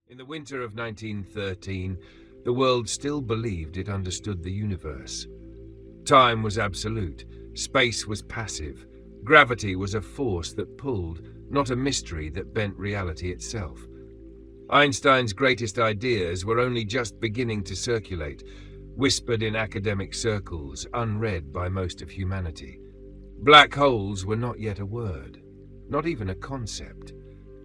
In the winter of 1913, the world still believed it understood the universe. Time was absolute, space was passive, gravity was a force that pulled, not a mystery that bent reality itself. Einstein's greatest ideas were only just beginning to circulate, whispered in academic circles, unread by most of humanity. Black holes were not yet a word, not even a concept.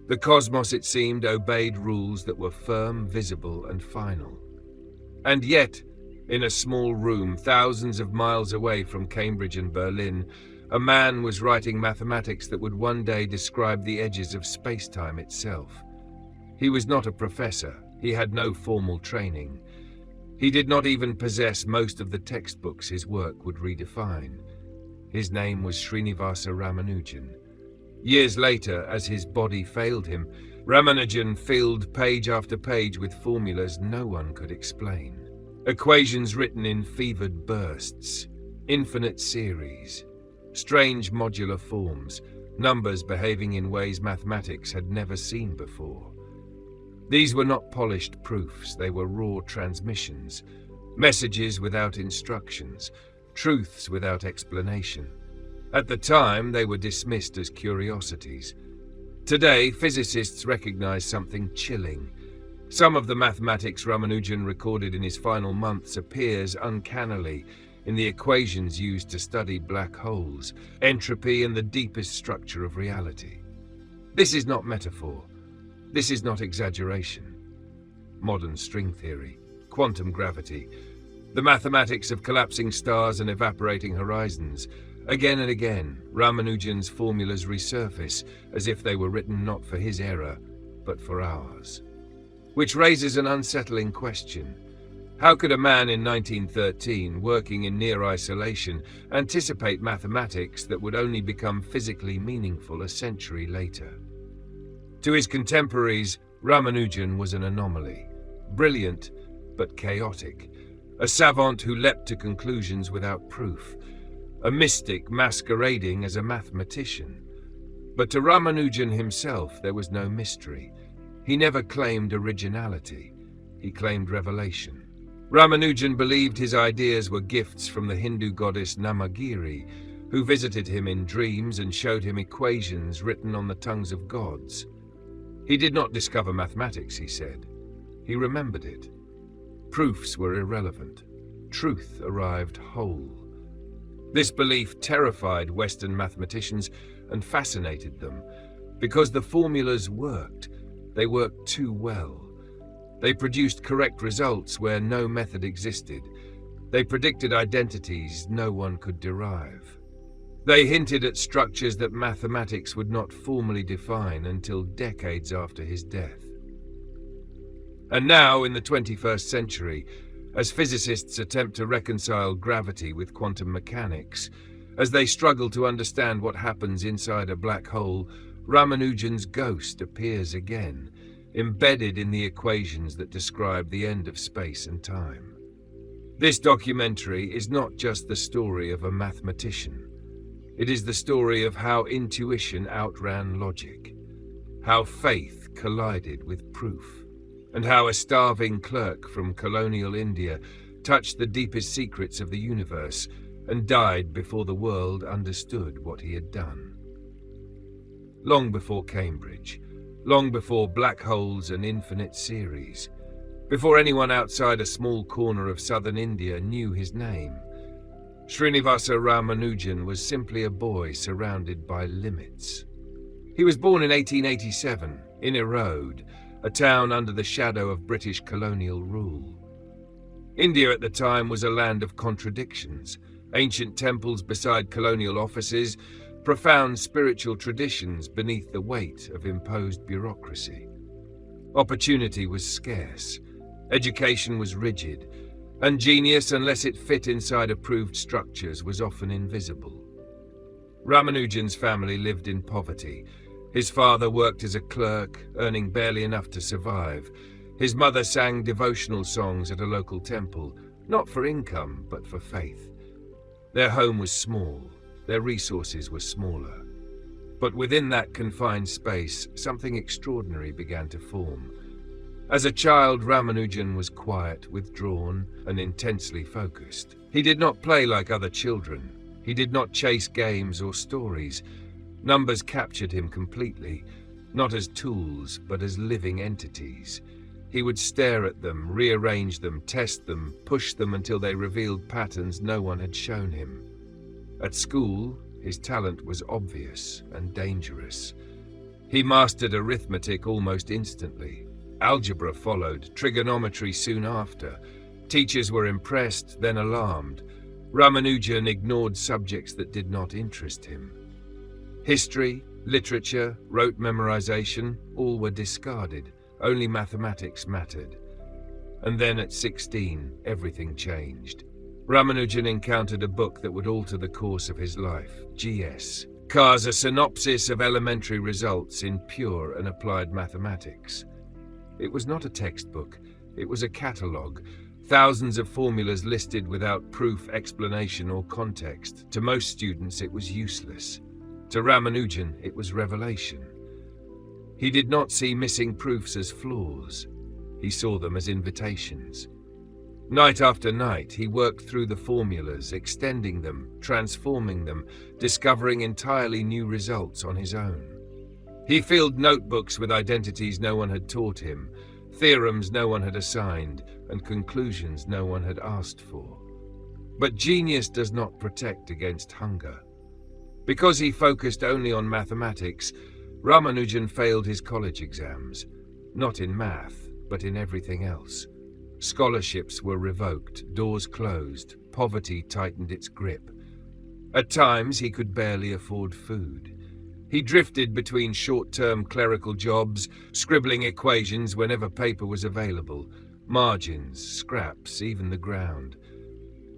The cosmos, it seemed, obeyed rules that were firm, visible, and final. And yet, in a small room thousands of miles away from Cambridge and Berlin, a man was writing mathematics that would one day describe the edges of space-time itself. He was not a professor. He had no formal training. He did not even possess most of the textbooks his work would redefine. His name was Srinivasa Ramanujan. Years later, as his body failed him, Ramanujan filled page after page with formulas no one could explain. Equations written in fevered bursts, infinite series, strange modular forms, numbers behaving in ways mathematics had never seen before. These were not polished proofs, they were raw transmissions, messages without instructions, truths without explanation. At the time, they were dismissed as curiosities. Today, physicists recognize something chilling. Some of the mathematics Ramanujan recorded in his final months appears uncannily in the equations used to study black holes, entropy, and the deepest structure of reality. This is not metaphor. This is not exaggeration. Modern string theory, quantum gravity, the mathematics of collapsing stars and evaporating horizons. Again and again, Ramanujan's formulas resurface as if they were written not for his era, but for ours. Which raises an unsettling question. How could a man in 1913, working in near isolation, anticipate mathematics that would only become physically meaningful a century later? To his contemporaries, Ramanujan was an anomaly, brilliant but chaotic, a savant who leapt to conclusions without proof, a mystic masquerading as a mathematician. But to Ramanujan himself there was no mystery. He never claimed originality, he claimed revelation. Ramanujan believed his ideas were gifts from the Hindu goddess Namagiri, who visited him in dreams and showed him equations written on the tongues of gods. He did not discover mathematics, he said. He remembered it. Proofs were irrelevant. Truth arrived whole. This belief terrified Western mathematicians and fascinated them, because the formulas worked. They worked too well. They produced correct results where no method existed. They predicted identities no one could derive. They hinted at structures that mathematics would not formally define until decades after his death. And now, in the 21st century, as physicists attempt to reconcile gravity with quantum mechanics, as they struggle to understand what happens inside a black hole, Ramanujan's ghost appears again, embedded in the equations that describe the end of space and time. This documentary is not just the story of a mathematician. It is the story of how intuition outran logic, how faith collided with proof, and how a starving clerk from colonial India touched the deepest secrets of the universe and died before the world understood what he had done. Long before Cambridge, long before black holes and infinite series, before anyone outside a small corner of southern India knew his name, Srinivasa Ramanujan was simply a boy surrounded by limits. He was born in 1887 in Erode, a town under the shadow of British colonial rule. India at the time was a land of contradictions, ancient temples beside colonial offices, profound spiritual traditions beneath the weight of imposed bureaucracy. Opportunity was scarce, education was rigid, and genius, unless it fit inside approved structures, was often invisible. Ramanujan's family lived in poverty. His father worked as a clerk, earning barely enough to survive. His mother sang devotional songs at a local temple, not for income, but for faith. Their home was small, their resources were smaller. But within that confined space, something extraordinary began to form. As a child, Ramanujan was quiet, withdrawn, and intensely focused. He did not play like other children. He did not chase games or stories. Numbers captured him completely, not as tools, but as living entities. He would stare at them, rearrange them, test them, push them until they revealed patterns no one had shown him. At school, his talent was obvious and dangerous. He mastered arithmetic almost instantly. Algebra followed, trigonometry soon after. Teachers were impressed, then alarmed. Ramanujan ignored subjects that did not interest him. History, literature, rote memorization, all were discarded. Only mathematics mattered. And then at 16, everything changed. Ramanujan encountered a book that would alter the course of his life, GS. Car's a synopsis of elementary results in pure and applied mathematics. It was not a textbook, it was a catalogue, thousands of formulas listed without proof, explanation, or context. To most students, it was useless. To Ramanujan, it was revelation. He did not see missing proofs as flaws. He saw them as invitations. Night after night, he worked through the formulas, extending them, transforming them, discovering entirely new results on his own. He filled notebooks with identities no one had taught him, theorems no one had assigned, and conclusions no one had asked for. But genius does not protect against hunger. Because he focused only on mathematics, Ramanujan failed his college exams, not in math, but in everything else. Scholarships were revoked, doors closed, poverty tightened its grip. At times, he could barely afford food. He drifted between short-term clerical jobs, scribbling equations whenever paper was available, margins, scraps, even the ground.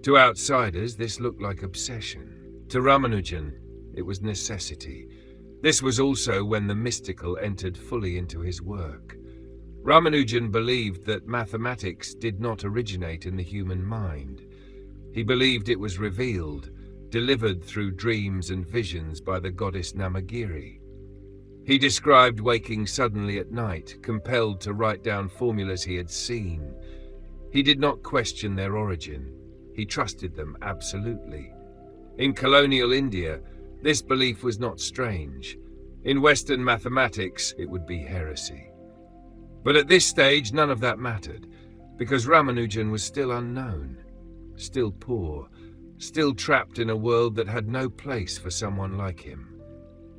To outsiders, this looked like obsession. To Ramanujan, it was necessity. This was also when the mystical entered fully into his work. Ramanujan believed that mathematics did not originate in the human mind. He believed it was revealed, delivered through dreams and visions by the goddess Namagiri. He described waking suddenly at night, compelled to write down formulas he had seen. He did not question their origin. He trusted them absolutely. In colonial India, this belief was not strange. In Western mathematics, it would be heresy. But at this stage, none of that mattered, because Ramanujan was still unknown, still poor, still trapped in a world that had no place for someone like him.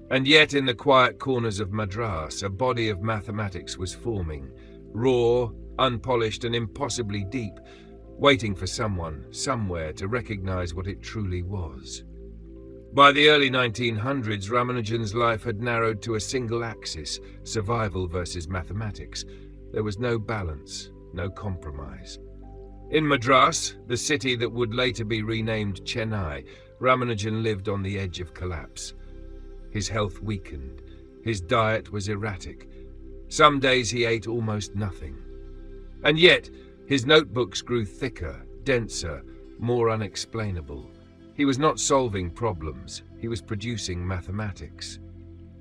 And yet in the quiet corners of Madras, a body of mathematics was forming, raw, unpolished, and impossibly deep, waiting for someone, somewhere, to recognize what it truly was. By the early 1900s, Ramanujan's life had narrowed to a single axis, survival versus mathematics. There was no balance, no compromise. In Madras, the city that would later be renamed Chennai, Ramanujan lived on the edge of collapse. His health weakened. His diet was erratic. Some days he ate almost nothing. And yet, his notebooks grew thicker, denser, more unexplainable. He was not solving problems, he was producing mathematics.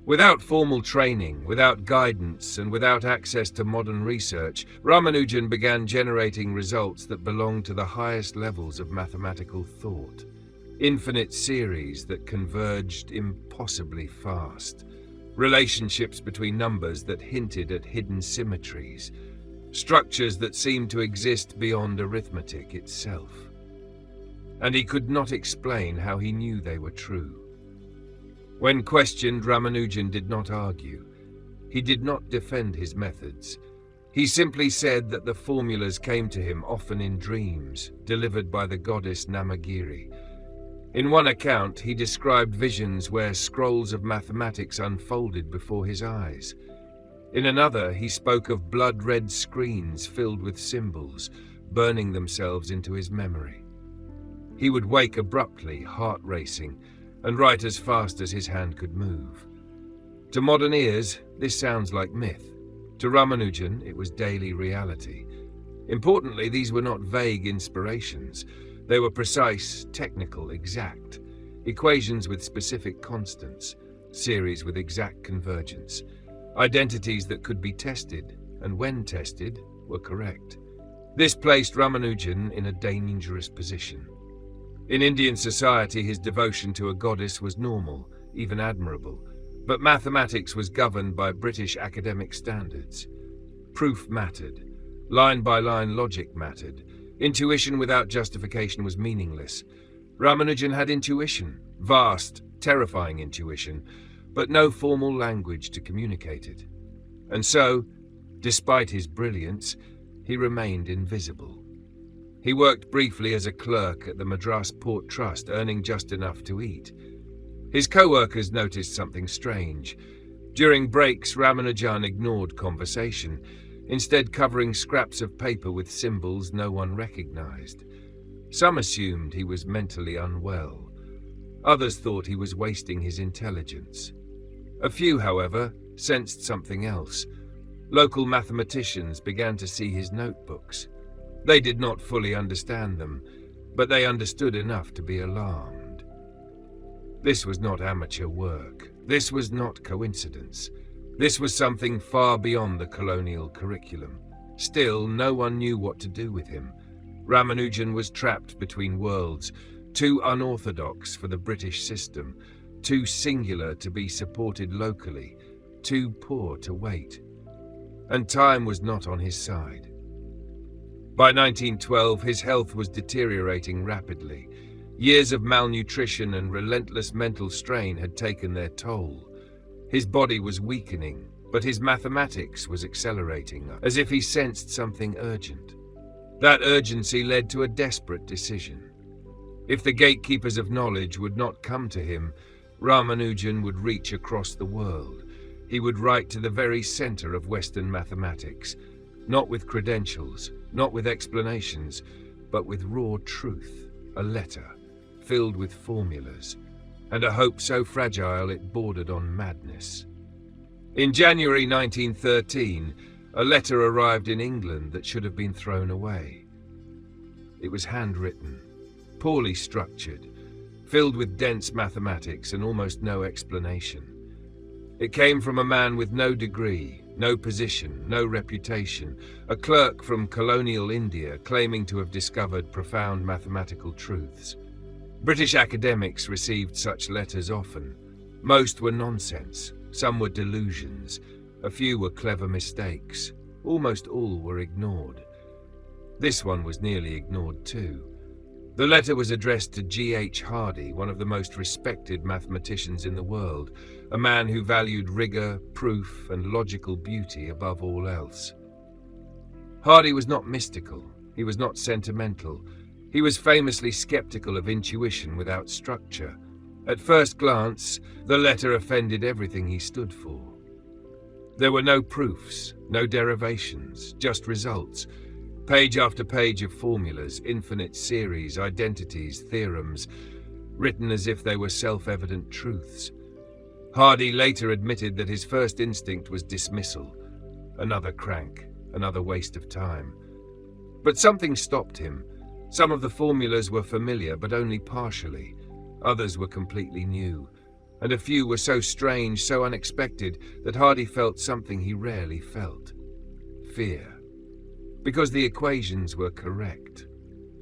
Without formal training, without guidance, and without access to modern research, Ramanujan began generating results that belonged to the highest levels of mathematical thought. Infinite series that converged impossibly fast. Relationships between numbers that hinted at hidden symmetries. Structures that seemed to exist beyond arithmetic itself. And he could not explain how he knew they were true. When questioned, Ramanujan did not argue. He did not defend his methods. He simply said that the formulas came to him often in dreams, delivered by the goddess Namagiri. In one account, he described visions where scrolls of mathematics unfolded before his eyes. In another, he spoke of blood-red screens filled with symbols, burning themselves into his memory. He would wake abruptly, heart racing, and write as fast as his hand could move. To modern ears, this sounds like myth. To Ramanujan, it was daily reality. Importantly, these were not vague inspirations. They were precise, technical, exact. Equations with specific constants, series with exact convergence, identities that could be tested and when tested, were correct. This placed Ramanujan in a dangerous position. In Indian society, his devotion to a goddess was normal, even admirable, but mathematics was governed by British academic standards. Proof mattered. Line-by-line logic mattered. Intuition without justification was meaningless. Ramanujan had intuition, vast, terrifying intuition, but no formal language to communicate it. And so, despite his brilliance, he remained invisible. He worked briefly as a clerk at the Madras Port Trust, earning just enough to eat. His co-workers noticed something strange. During breaks, Ramanujan ignored conversation, instead covering scraps of paper with symbols no one recognized. Some assumed he was mentally unwell. Others thought he was wasting his intelligence. A few, however, sensed something else. Local mathematicians began to see his notebooks. They did not fully understand them, but they understood enough to be alarmed. This was not amateur work. This was not coincidence. This was something far beyond the colonial curriculum. Still, no one knew what to do with him. Ramanujan was trapped between worlds, too unorthodox for the British system, too singular to be supported locally, too poor to wait. And time was not on his side. By 1912, his health was deteriorating rapidly. Years of malnutrition and relentless mental strain had taken their toll. His body was weakening, but his mathematics was accelerating, as if he sensed something urgent. That urgency led to a desperate decision. If the gatekeepers of knowledge would not come to him, Ramanujan would reach across the world. He would write to the very center of Western mathematics, not with credentials, not with explanations, but with raw truth, a letter filled with formulas, and a hope so fragile it bordered on madness. In January 1913, a letter arrived in England that should have been thrown away. It was handwritten, poorly structured, filled with dense mathematics and almost no explanation. It came from a man with no degree, no position, no reputation, a clerk from colonial India claiming to have discovered profound mathematical truths. British academics received such letters often. Most were nonsense, some were delusions, a few were clever mistakes, almost all were ignored. This one was nearly ignored too. The letter was addressed to G.H. Hardy, one of the most respected mathematicians in the world, a man who valued rigor, proof, and logical beauty above all else. Hardy was not mystical, he was not sentimental. He was famously skeptical of intuition without structure. At first glance, the letter offended everything he stood for. There were no proofs, no derivations, just results. Page after page of formulas, infinite series, identities, theorems, written as if they were self-evident truths. Hardy later admitted that his first instinct was dismissal. Another crank, another waste of time. But something stopped him. Some of the formulas were familiar, but only partially. Others were completely new. And a few were so strange, so unexpected, that Hardy felt something he rarely felt. Fear. Because the equations were correct.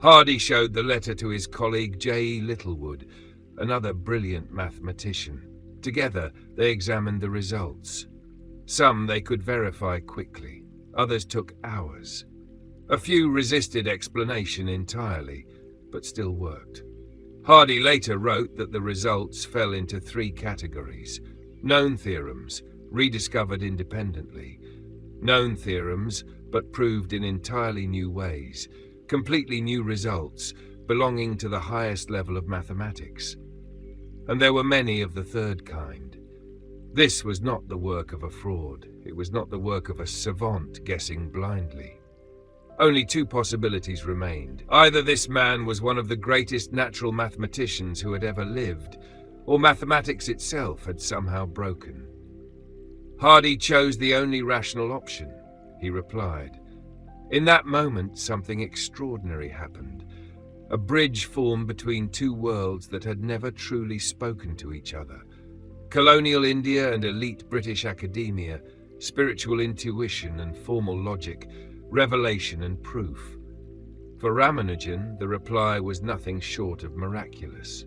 Hardy showed the letter to his colleague J.E. Littlewood, another brilliant mathematician. Together, they examined the results. Some they could verify quickly, others took hours. A few resisted explanation entirely, but still worked. Hardy later wrote that the results fell into three categories: known theorems, rediscovered independently; known theorems, but proved in entirely new ways; completely new results, belonging to the highest level of mathematics. And there were many of the third kind. This was not the work of a fraud. It was not the work of a savant guessing blindly. Only two possibilities remained. Either this man was one of the greatest natural mathematicians who had ever lived, or mathematics itself had somehow broken. Hardy chose the only rational option. He replied. In that moment, something extraordinary happened. A bridge formed between two worlds that had never truly spoken to each other. Colonial India and elite British academia spiritual intuition and formal logic, revelation and proof. For Ramanujan, the reply was nothing short of miraculous.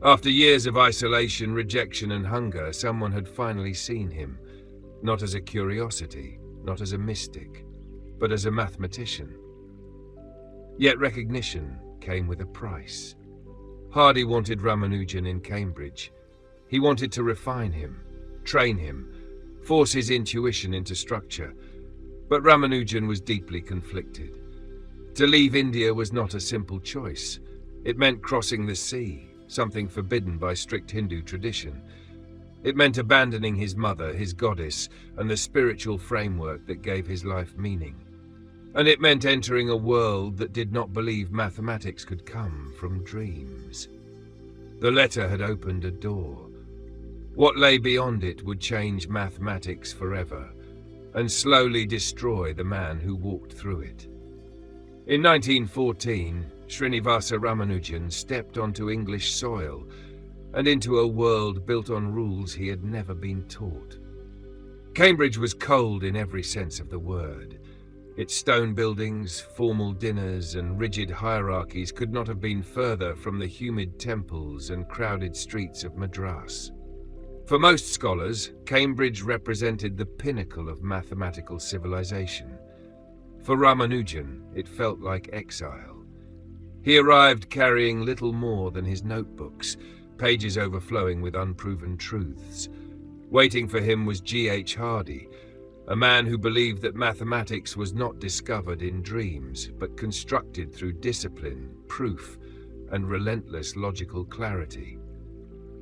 After years of isolation, rejection and hunger, someone had finally seen him, not as a curiosity, not as a mystic, but as a mathematician. Yet recognition came with a price. Hardy wanted Ramanujan in Cambridge. He wanted to refine him, train him, force his intuition into structure. But Ramanujan was deeply conflicted. To leave India was not a simple choice. It meant crossing the sea, something forbidden by strict Hindu tradition. It meant abandoning his mother, his goddess, and the spiritual framework that gave his life meaning. And it meant entering a world that did not believe mathematics could come from dreams. The letter had opened a door. What lay beyond it would change mathematics forever, and slowly destroy the man who walked through it. In 1914, Srinivasa Ramanujan stepped onto English soil and into a world built on rules he had never been taught. Cambridge was cold in every sense of the word. Its stone buildings, formal dinners, and rigid hierarchies could not have been further from the humid temples and crowded streets of Madras. For most scholars, Cambridge represented the pinnacle of mathematical civilization. For Ramanujan, it felt like exile. He arrived carrying little more than his notebooks, pages overflowing with unproven truths. Waiting for him was G.H. Hardy, a man who believed that mathematics was not discovered in dreams, but constructed through discipline, proof, and relentless logical clarity.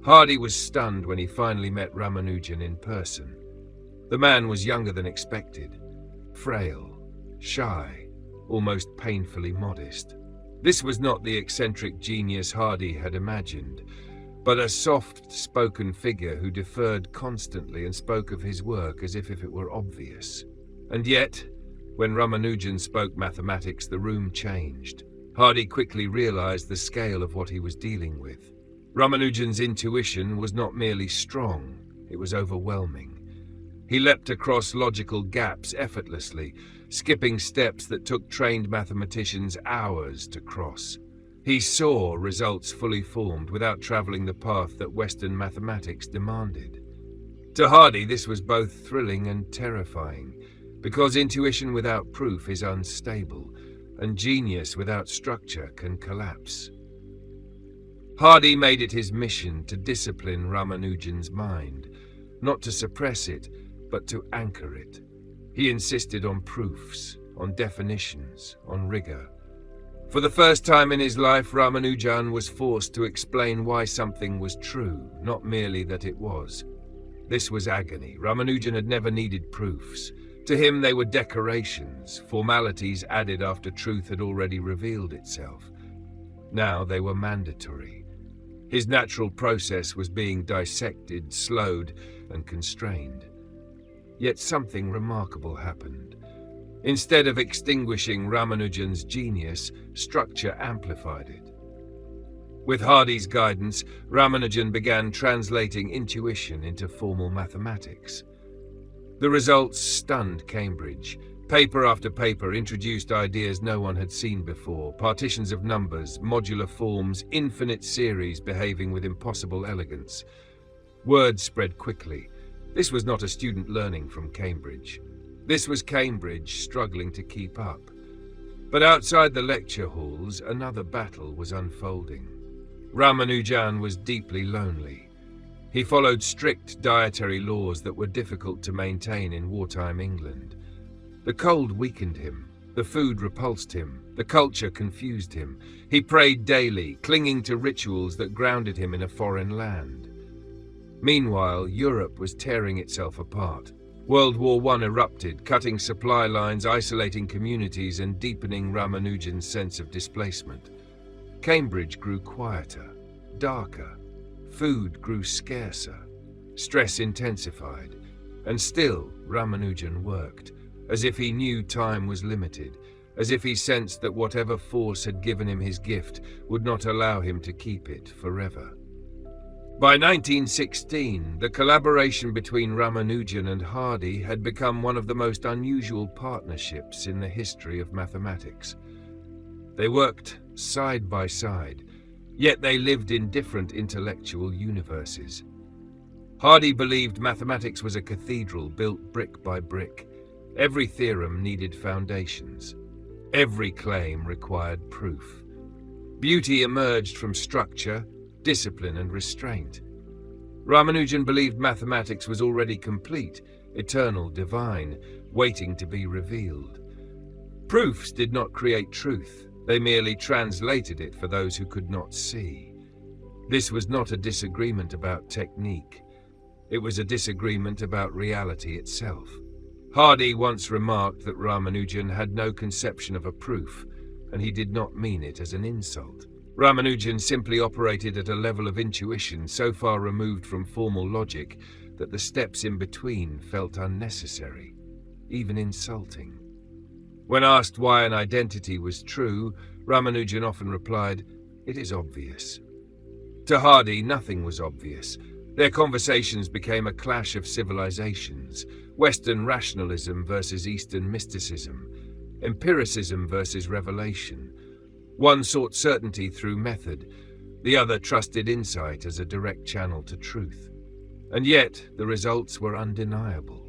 Hardy was stunned when he finally met Ramanujan in person. The man was younger than expected, frail, shy, almost painfully modest. This was not the eccentric genius Hardy had imagined, but a soft-spoken figure who deferred constantly and spoke of his work as if it were obvious. And yet, when Ramanujan spoke mathematics, the room changed. Hardy quickly realized the scale of what he was dealing with. Ramanujan's intuition was not merely strong, it was overwhelming. He leapt across logical gaps effortlessly, skipping steps that took trained mathematicians hours to cross. He saw results fully formed without traveling the path that Western mathematics demanded. To Hardy, this was both thrilling and terrifying, because intuition without proof is unstable, and genius without structure can collapse. Hardy made it his mission to discipline Ramanujan's mind, not to suppress it, but to anchor it. He insisted on proofs, on definitions, on rigor. For the first time in his life, Ramanujan was forced to explain why something was true, not merely that it was. This was agony. Ramanujan had never needed proofs. To him, they were decorations, formalities added after truth had already revealed itself. Now they were mandatory. His natural process was being dissected, slowed, and constrained. Yet something remarkable happened. Instead of extinguishing Ramanujan's genius, structure amplified it. With Hardy's guidance, Ramanujan began translating intuition into formal mathematics. The results stunned Cambridge. Paper after paper introduced ideas no one had seen before, partitions of numbers, modular forms, infinite series behaving with impossible elegance. Word spread quickly. This was not a student learning from Cambridge. This was Cambridge struggling to keep up. But outside the lecture halls, another battle was unfolding. Ramanujan was deeply lonely. He followed strict dietary laws that were difficult to maintain in wartime England. The cold weakened him, the food repulsed him, the culture confused him. He prayed daily, clinging to rituals that grounded him in a foreign land. Meanwhile, Europe was tearing itself apart. World War I erupted, cutting supply lines, isolating communities, and deepening Ramanujan's sense of displacement. Cambridge grew quieter, darker. Food grew scarcer. Stress intensified. And still, Ramanujan worked, as if he knew time was limited, as if he sensed that whatever force had given him his gift would not allow him to keep it forever. By 1916, the collaboration between Ramanujan and Hardy had become one of the most unusual partnerships in the history of mathematics. They worked side by side, yet they lived in different intellectual universes. Hardy believed mathematics was a cathedral built brick by brick. Every theorem needed foundations. Every claim required proof. Beauty emerged from structure, discipline, and restraint. Ramanujan believed mathematics was already complete, eternal, divine, waiting to be revealed. Proofs did not create truth. They merely translated it for those who could not see. This was not a disagreement about technique. It was a disagreement about reality itself. Hardy once remarked that Ramanujan had no conception of a proof, and he did not mean it as an insult. Ramanujan simply operated at a level of intuition so far removed from formal logic that the steps in between felt unnecessary, even insulting. When asked why an identity was true, Ramanujan often replied, "It is obvious." To Hardy, nothing was obvious. Their conversations became a clash of civilizations, Western rationalism versus Eastern mysticism, empiricism versus revelation. One sought certainty through method, the other trusted insight as a direct channel to truth. And yet, the results were undeniable.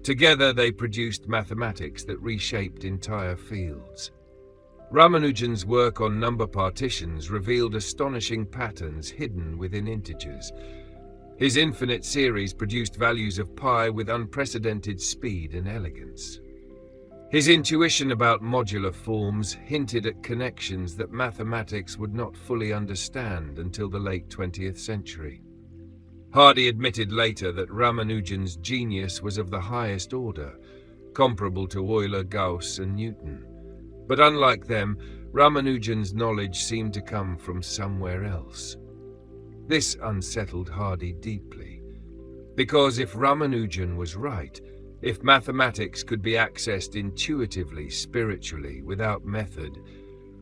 Together they produced mathematics that reshaped entire fields. Ramanujan's work on number partitions revealed astonishing patterns hidden within integers. His infinite series produced values of pi with unprecedented speed and elegance. His intuition about modular forms hinted at connections that mathematics would not fully understand until the late 20th century. Hardy admitted later that Ramanujan's genius was of the highest order, comparable to Euler, Gauss, and Newton. But unlike them, Ramanujan's knowledge seemed to come from somewhere else. This unsettled Hardy deeply, because if Ramanujan was right, if mathematics could be accessed intuitively, spiritually, without method,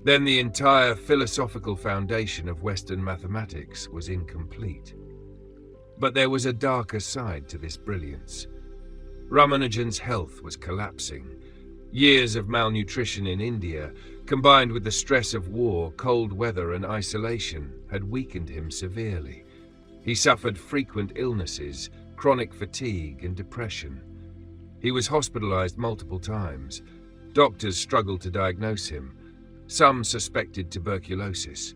then the entire philosophical foundation of Western mathematics was incomplete. But there was a darker side to this brilliance. Ramanujan's health was collapsing. Years of malnutrition in India, combined with the stress of war, cold weather, and isolation, had weakened him severely. He suffered frequent illnesses, chronic fatigue, and depression. He was hospitalized multiple times. Doctors struggled to diagnose him. Some suspected tuberculosis.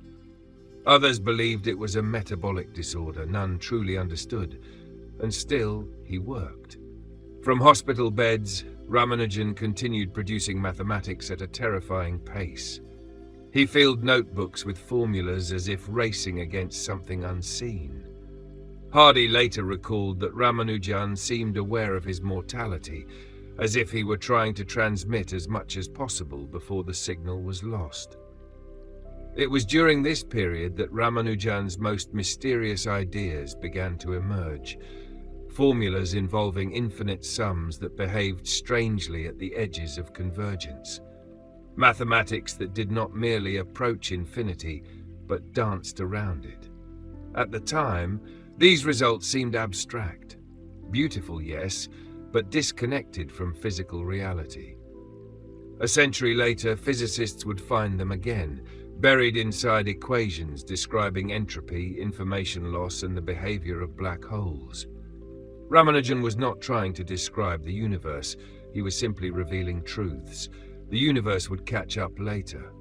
Others believed it was a metabolic disorder none truly understood. And still, he worked. From hospital beds, Ramanujan continued producing mathematics at a terrifying pace. He filled notebooks with formulas as if racing against something unseen. Hardy later recalled that Ramanujan seemed aware of his mortality, as if he were trying to transmit as much as possible before the signal was lost. It was during this period that Ramanujan's most mysterious ideas began to emerge, formulas involving infinite sums that behaved strangely at the edges of convergence, mathematics that did not merely approach infinity, but danced around it. At the time, these results seemed abstract. Beautiful, yes, but disconnected from physical reality. A century later, physicists would find them again, buried inside equations describing entropy, information loss, and the behavior of black holes. Ramanujan was not trying to describe the universe, he was simply revealing truths. The universe would catch up later.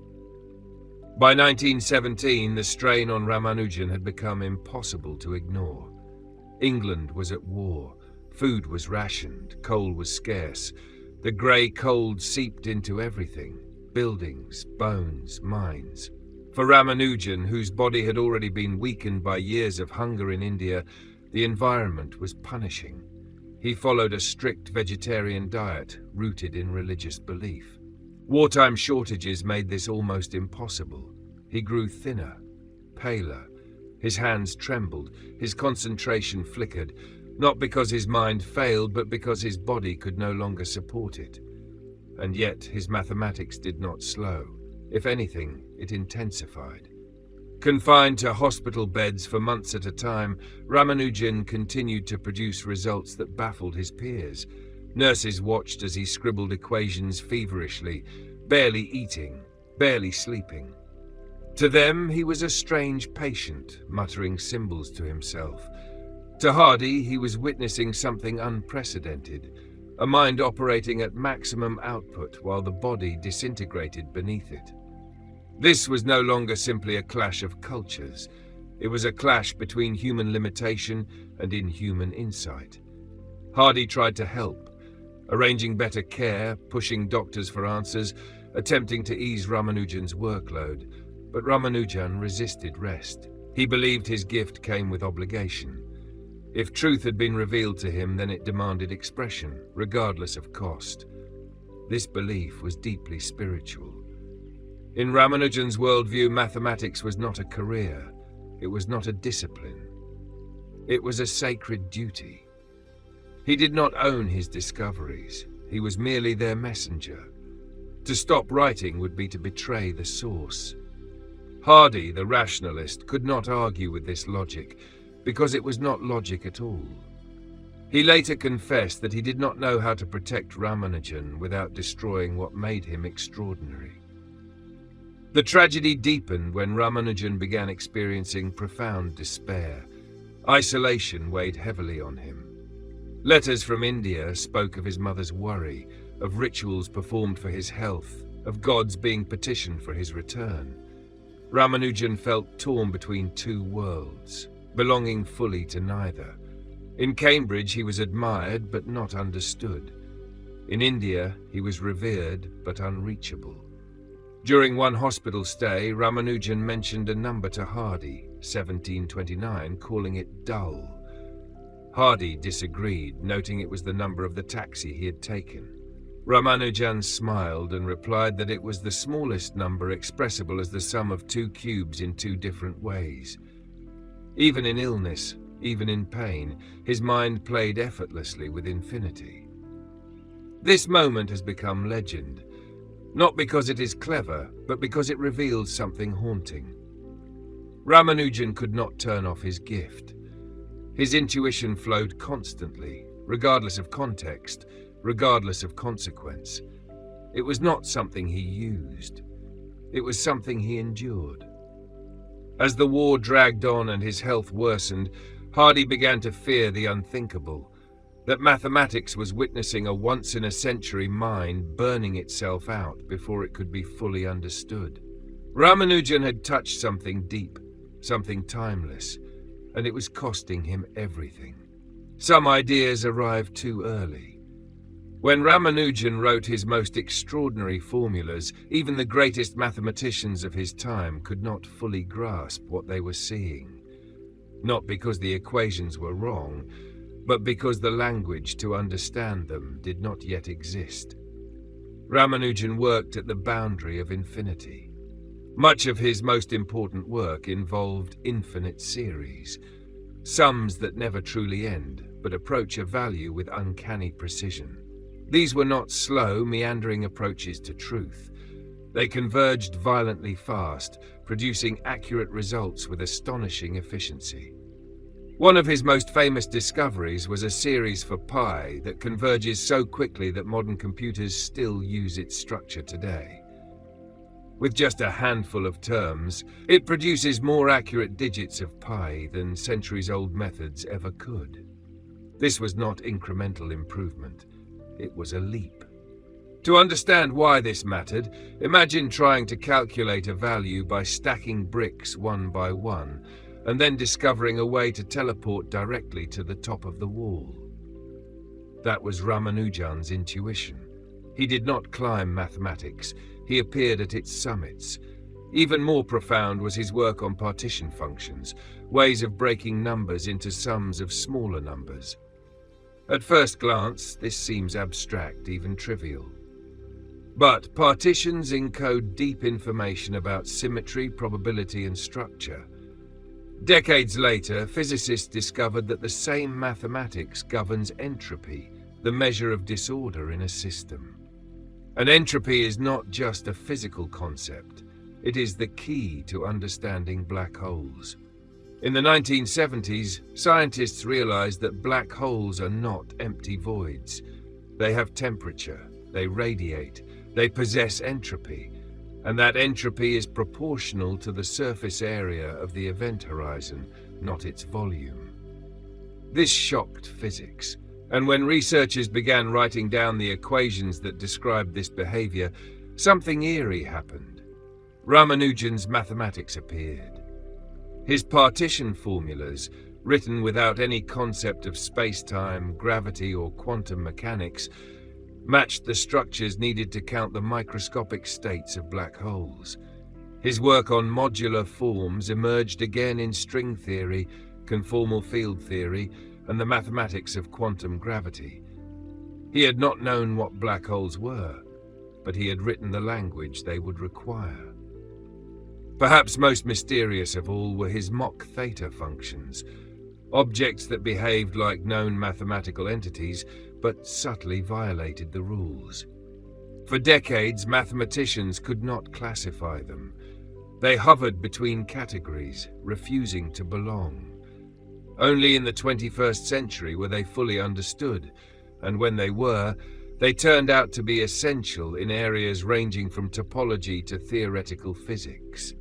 By 1917, the strain on Ramanujan had become impossible to ignore. England was at war, food was rationed, coal was scarce. The grey cold seeped into everything, buildings, bones, minds. For Ramanujan, whose body had already been weakened by years of hunger in India, the environment was punishing. He followed a strict vegetarian diet rooted in religious belief. Wartime shortages made this almost impossible. He grew thinner, paler. His hands trembled, his concentration flickered, not because his mind failed, but because his body could no longer support it. And yet his mathematics did not slow. If anything, it intensified. Confined to hospital beds for months at a time, Ramanujan continued to produce results that baffled his peers. Nurses watched as he scribbled equations feverishly, barely eating, barely sleeping. To them, he was a strange patient, muttering symbols to himself. To Hardy, he was witnessing something unprecedented, a mind operating at maximum output while the body disintegrated beneath it. This was no longer simply a clash of cultures. It was a clash between human limitation and inhuman insight. Hardy tried to help, arranging better care, pushing doctors for answers, attempting to ease Ramanujan's workload. But Ramanujan resisted rest. He believed his gift came with obligation. If truth had been revealed to him, then it demanded expression, regardless of cost. This belief was deeply spiritual. In Ramanujan's worldview, mathematics was not a career. It was not a discipline. It was a sacred duty. He did not own his discoveries. He was merely their messenger. To stop writing would be to betray the source. Hardy, the rationalist, could not argue with this logic, because it was not logic at all. He later confessed that he did not know how to protect Ramanujan without destroying what made him extraordinary. The tragedy deepened when Ramanujan began experiencing profound despair. Isolation weighed heavily on him. Letters from India spoke of his mother's worry, of rituals performed for his health, of gods being petitioned for his return. Ramanujan felt torn between two worlds, belonging fully to neither. In Cambridge, he was admired but not understood. In India, he was revered but unreachable. During one hospital stay, Ramanujan mentioned a number to Hardy, 1729, calling it dull. Hardy disagreed, noting it was the number of the taxi he had taken. Ramanujan smiled and replied that it was the smallest number expressible as the sum of two cubes in two different ways. Even in illness, even in pain, his mind played effortlessly with infinity. This moment has become legend, not because it is clever, but because it reveals something haunting. Ramanujan could not turn off his gift. His intuition flowed constantly, regardless of context, regardless of consequence. It was not something he used. It was something he endured. As the war dragged on and his health worsened, Hardy began to fear the unthinkable, that mathematics was witnessing a once-in-a-century mind burning itself out before it could be fully understood. Ramanujan had touched something deep, something timeless, and it was costing him everything. Some ideas arrived too early. When Ramanujan wrote his most extraordinary formulas, even the greatest mathematicians of his time could not fully grasp what they were seeing. Not because the equations were wrong, but because the language to understand them did not yet exist. Ramanujan worked at the boundary of infinity. Much of his most important work involved infinite series, sums that never truly end, but approach a value with uncanny precision. These were not slow, meandering approaches to truth. They converged violently fast, producing accurate results with astonishing efficiency. One of his most famous discoveries was a series for pi that converges so quickly that modern computers still use its structure today. With just a handful of terms, it produces more accurate digits of pi than centuries-old methods ever could. This was not incremental improvement. It was a leap. To understand why this mattered, imagine trying to calculate a value by stacking bricks one by one, and then discovering a way to teleport directly to the top of the wall. That was Ramanujan's intuition. He did not climb mathematics. He appeared at its summits. Even more profound was his work on partition functions, ways of breaking numbers into sums of smaller numbers. At first glance, this seems abstract, even trivial. But partitions encode deep information about symmetry, probability, and structure. Decades later, physicists discovered that the same mathematics governs entropy, the measure of disorder in a system. And entropy is not just a physical concept. It is the key to understanding black holes. In the 1970s, scientists realized that black holes are not empty voids. They have temperature, they radiate, they possess entropy, and that entropy is proportional to the surface area of the event horizon, not its volume. This shocked physics, and when researchers began writing down the equations that described this behavior, something eerie happened. Ramanujan's mathematics appeared. His partition formulas, written without any concept of space-time, gravity, or quantum mechanics, matched the structures needed to count the microscopic states of black holes. His work on modular forms emerged again in string theory, conformal field theory, and the mathematics of quantum gravity. He had not known what black holes were, but he had written the language they would require. Perhaps most mysterious of all were his Mach theta functions, objects that behaved like known mathematical entities but subtly violated the rules. For decades, mathematicians could not classify them. They hovered between categories, refusing to belong. Only in the 21st century were they fully understood, and when they were, they turned out to be essential in areas ranging from topology to theoretical physics.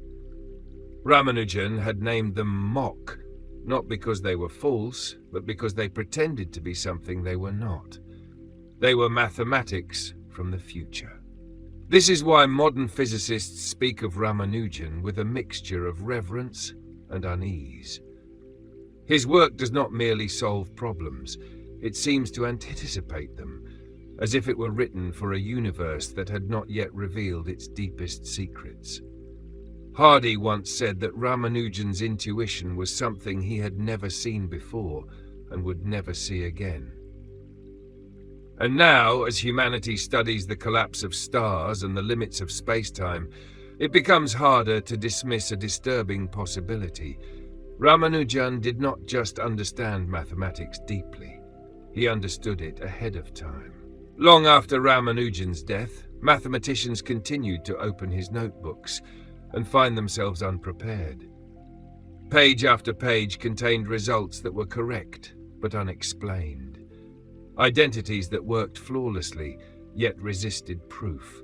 Ramanujan had named them Mach, not because they were false, but because they pretended to be something they were not. They were mathematics from the future. This is why modern physicists speak of Ramanujan with a mixture of reverence and unease. His work does not merely solve problems, it seems to anticipate them, as if it were written for a universe that had not yet revealed its deepest secrets. Hardy once said that Ramanujan's intuition was something he had never seen before and would never see again. And now, as humanity studies the collapse of stars and the limits of space-time, it becomes harder to dismiss a disturbing possibility. Ramanujan did not just understand mathematics deeply, he understood it ahead of time. Long after Ramanujan's death, mathematicians continued to open his notebooks and find themselves unprepared. Page after page contained results that were correct but unexplained. Identities that worked flawlessly, yet resisted proof.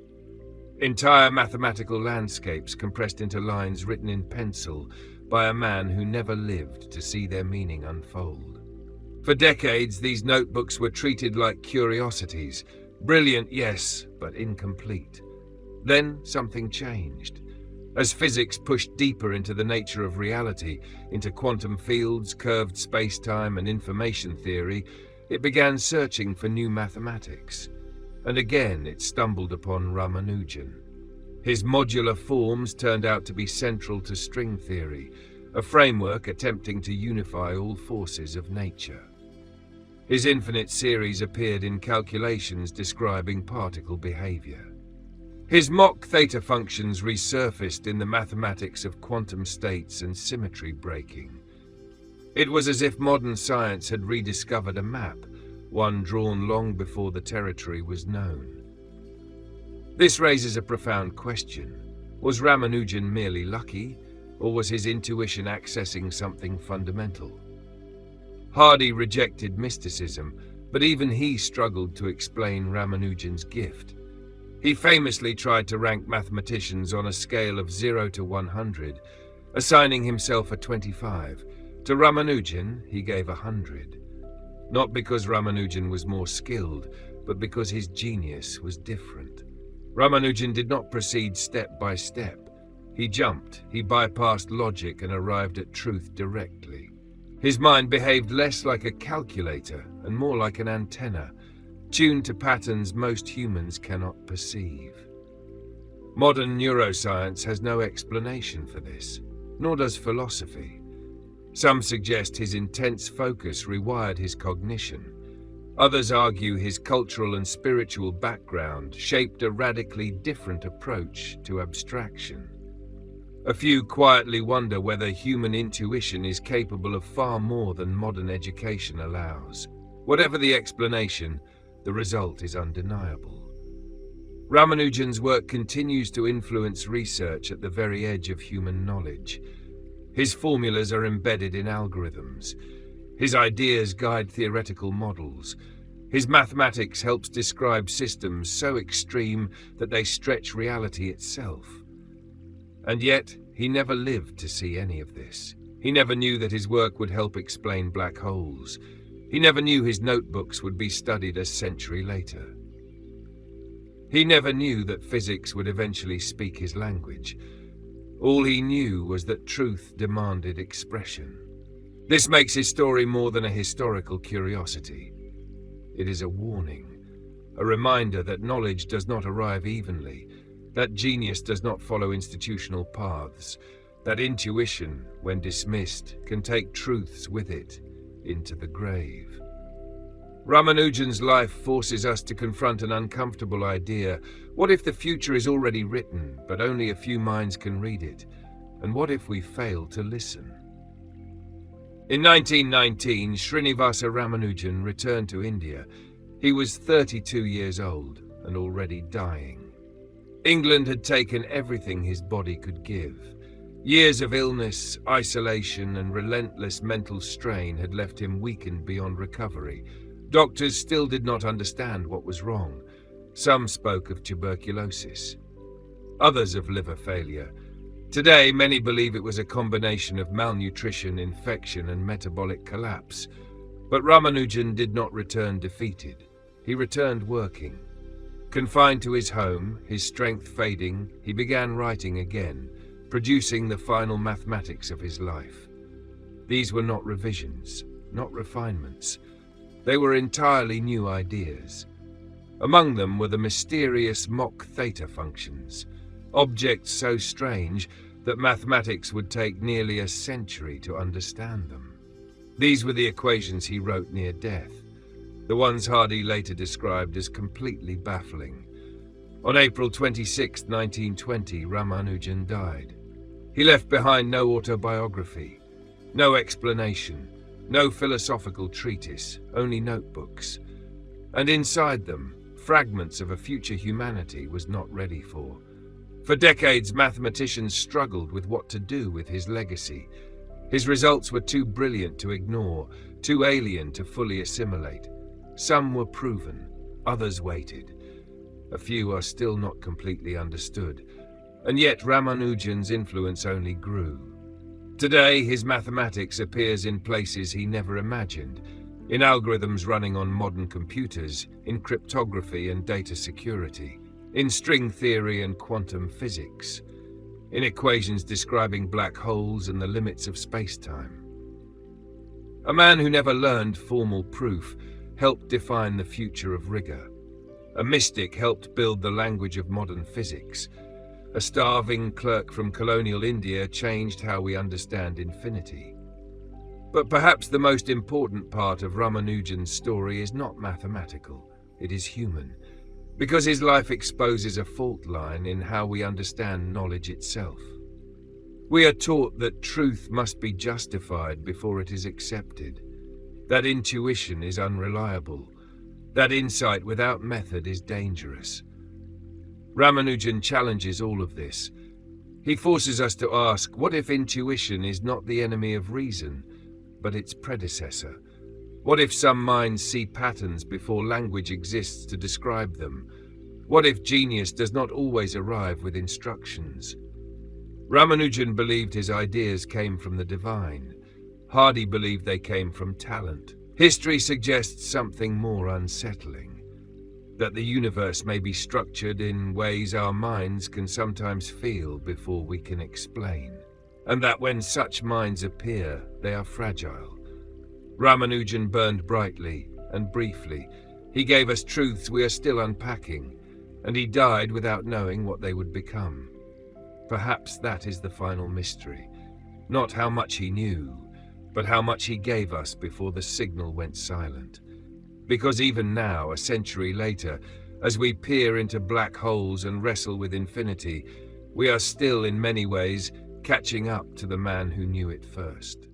Entire mathematical landscapes compressed into lines written in pencil by a man who never lived to see their meaning unfold. For decades, these notebooks were treated like curiosities, brilliant, yes, but incomplete. Then something changed. As physics pushed deeper into the nature of reality, into quantum fields, curved space-time, and information theory, it began searching for new mathematics. And again it stumbled upon Ramanujan. His modular forms turned out to be central to string theory, a framework attempting to unify all forces of nature. His infinite series appeared in calculations describing particle behavior. His Mach theta functions resurfaced in the mathematics of quantum states and symmetry breaking. It was as if modern science had rediscovered a map, one drawn long before the territory was known. This raises a profound question. Was Ramanujan merely lucky, or was his intuition accessing something fundamental? Hardy rejected mysticism, but even he struggled to explain Ramanujan's gift. He famously tried to rank mathematicians on a scale of 0 to 100, assigning himself a 25. To Ramanujan, he gave 100. Not because Ramanujan was more skilled, but because his genius was different. Ramanujan did not proceed step by step. He jumped, he bypassed logic and arrived at truth directly. His mind behaved less like a calculator and more like an antenna, tuned to patterns most humans cannot perceive. Modern neuroscience has no explanation for this, nor does philosophy. Some suggest his intense focus rewired his cognition. Others argue his cultural and spiritual background shaped a radically different approach to abstraction. A few quietly wonder whether human intuition is capable of far more than modern education allows. Whatever the explanation, the result is undeniable. Ramanujan's work continues to influence research at the very edge of human knowledge. His formulas are embedded in algorithms. His ideas guide theoretical models. His mathematics helps describe systems so extreme that they stretch reality itself. And yet, he never lived to see any of this. He never knew that his work would help explain black holes. He never knew his notebooks would be studied a century later. He never knew that physics would eventually speak his language. All he knew was that truth demanded expression. This makes his story more than a historical curiosity. It is a warning, a reminder that knowledge does not arrive evenly, that genius does not follow institutional paths, that intuition, when dismissed, can take truths with it into the grave. Ramanujan's life forces us to confront an uncomfortable idea. What if the future is already written, but only a few minds can read it? And what if we fail to listen? In 1919, Srinivasa Ramanujan returned to India. He was 32 years old and already dying. England had taken everything his body could give. Years of illness, isolation, and relentless mental strain had left him weakened beyond recovery. Doctors still did not understand what was wrong. Some spoke of tuberculosis, others of liver failure. Today, many believe it was a combination of malnutrition, infection, and metabolic collapse. But Ramanujan did not return defeated. He returned working. Confined to his home, his strength fading, he began writing again, producing the final mathematics of his life. These were not revisions, not refinements. They were entirely new ideas. Among them were the mysterious Mach theta functions, objects so strange that mathematics would take nearly a century to understand them. These were the equations he wrote near death, the ones Hardy later described as completely baffling. On April 26, 1920, Ramanujan died. He left behind no autobiography, no explanation, no philosophical treatise, only notebooks. And inside them, fragments of a future humanity was not ready for. For decades, mathematicians struggled with what to do with his legacy. His results were too brilliant to ignore, too alien to fully assimilate. Some were proven, others waited. A few are still not completely understood. And yet Ramanujan's influence only grew. Today, his mathematics appears in places he never imagined, in algorithms running on modern computers, in cryptography and data security, in string theory and quantum physics, in equations describing black holes and the limits of space-time. A man who never learned formal proof helped define the future of rigor. A mystic helped build the language of modern physics. A starving clerk from colonial India changed how we understand infinity. But perhaps the most important part of Ramanujan's story is not mathematical, it is human, because his life exposes a fault line in how we understand knowledge itself. We are taught that truth must be justified before it is accepted, that intuition is unreliable, that insight without method is dangerous. Ramanujan challenges all of this. He forces us to ask, what if intuition is not the enemy of reason, but its predecessor? What if some minds see patterns before language exists to describe them? What if genius does not always arrive with instructions? Ramanujan believed his ideas came from the divine. Hardy believed they came from talent. History suggests something more unsettling, that the universe may be structured in ways our minds can sometimes feel before we can explain, and that when such minds appear, they are fragile. Ramanujan burned brightly and briefly. He gave us truths we are still unpacking, and he died without knowing what they would become. Perhaps that is the final mystery. Not how much he knew, but how much he gave us before the signal went silent. Because even now, a century later, as we peer into black holes and wrestle with infinity, we are still in many ways catching up to the man who knew it first.